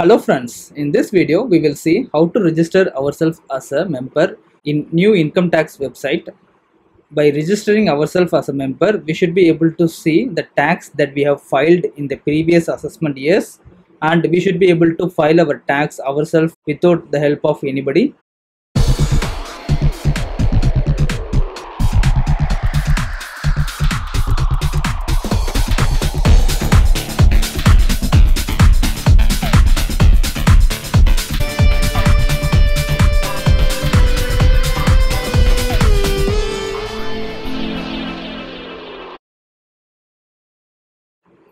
Hello friends, in this video we will see how to register ourselves as a member in new income tax website. By registering ourselves as a member, we should be able to see the tax that we have filed in the previous assessment years, and we should be able to file our tax ourselves without the help of anybody.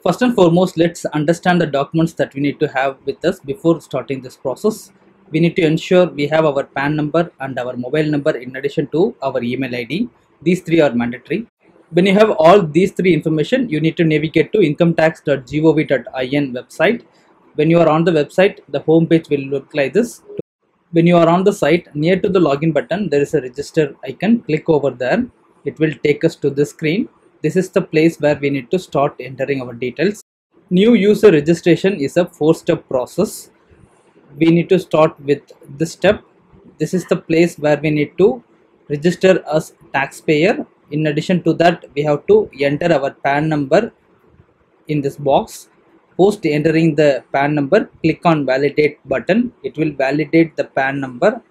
First and foremost, let's understand the documents that we need to have with us before starting this process. We need to ensure we have our PAN number and our mobile number in addition to our email ID. These three are mandatory. When you have all these three information, you need to navigate to incometax.gov.in website. When you are on the website, the home page will look like this. When you are on the site, near to the login button, there is a register icon. Click over there. It will take us to this screen. This is the place where we need to start entering our details. New user registration is a 4-step process. We need to start with this step. This is the place where we need to register as taxpayer. In addition to that, we have to enter our PAN number in this box. Post entering the PAN number, click on validate button. It will validate the PAN number.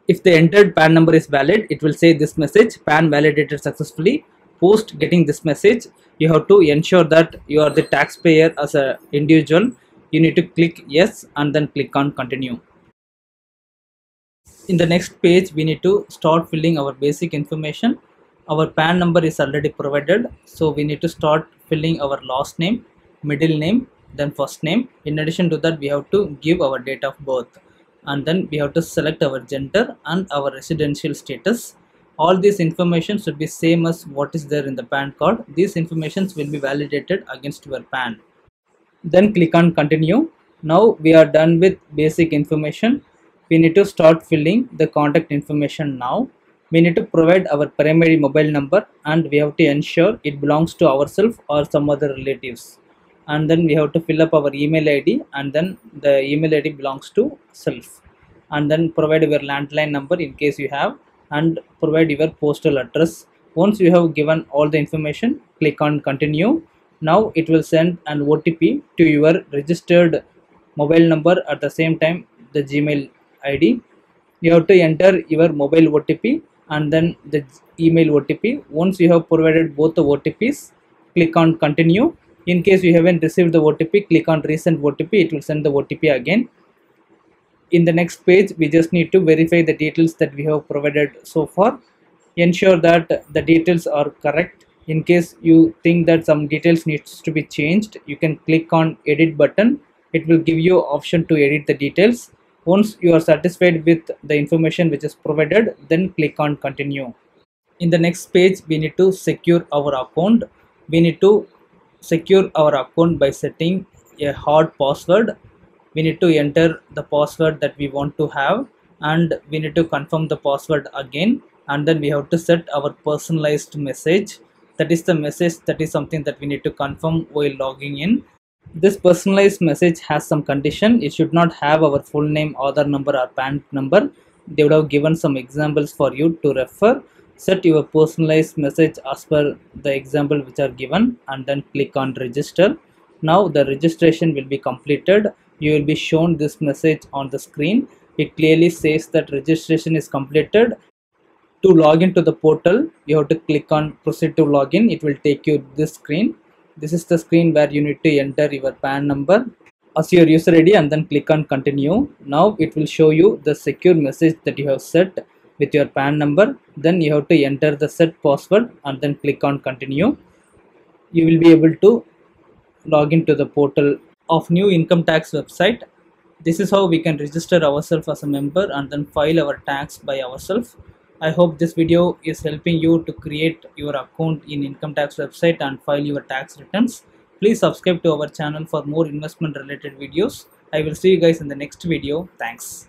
If the entered PAN number is valid, it will say this message, PAN validated successfully. Post getting this message, you have to ensure that you are the taxpayer as an individual. You need to click yes and then click on continue. In the next page, we need to start filling our basic information. Our PAN number is already provided, so we need to start filling our last name, middle name, then first name. In addition to that, we have to give our date of birth, and then we have to select our gender and our residential status. All this information should be same as what is there in the PAN card. These informations will be validated against your PAN. Then click on continue. Now we are done with basic information. We need to start filling the contact information now. We need to provide our primary mobile number, and we have to ensure it belongs to ourselves or some other relatives. And then we have to fill up our email ID, and then the email ID belongs to self. And then provide your landline number in case you have, and provide your postal address. Once you have given all the information, click on continue. Now it will send an OTP to your registered mobile number, at the same time the Gmail ID. You have to enter your mobile OTP and then the email OTP. Once you have provided both the OTPs, click on continue. In case you haven't received the OTP, click on resend OTP. It will send the OTP again. In the next page, we just need to verify the details that we have provided so far. Ensure that the details are correct. In case you think that some details needs to be changed, you can click on edit button. It will give you option to edit the details. Once you are satisfied with the information which is provided, then click on continue. In the next page, we need to secure our account. We need to secure our account by setting a hard password. We need to enter the password that we want to have, and we need to confirm the password again, and then we have to set our personalized message. That is the message, that is something that we need to confirm while logging in. This personalized message has some condition. It should not have our full name, Aadhaar number or PAN number. They would have given some examples for you to refer. Set your personalized message as per the example which are given, and then click on register. Now the registration will be completed. You will be shown this message on the screen. It clearly says that registration is completed. To log into the portal, you have to click on proceed to login. It will take you this screen. This is the screen where you need to enter your PAN number as your user ID and then click on continue. Now it will show you the secure message that you have set with your PAN number. Then you have to enter the set password and then click on continue. You will be able to log into the portal of new income tax website. This is how we can register ourselves as a member and then file our tax by ourselves. I hope this video is helping you to create your account in income tax website and file your tax returns. Please subscribe to our channel for more investment related videos. I will see you guys in the next video. Thanks.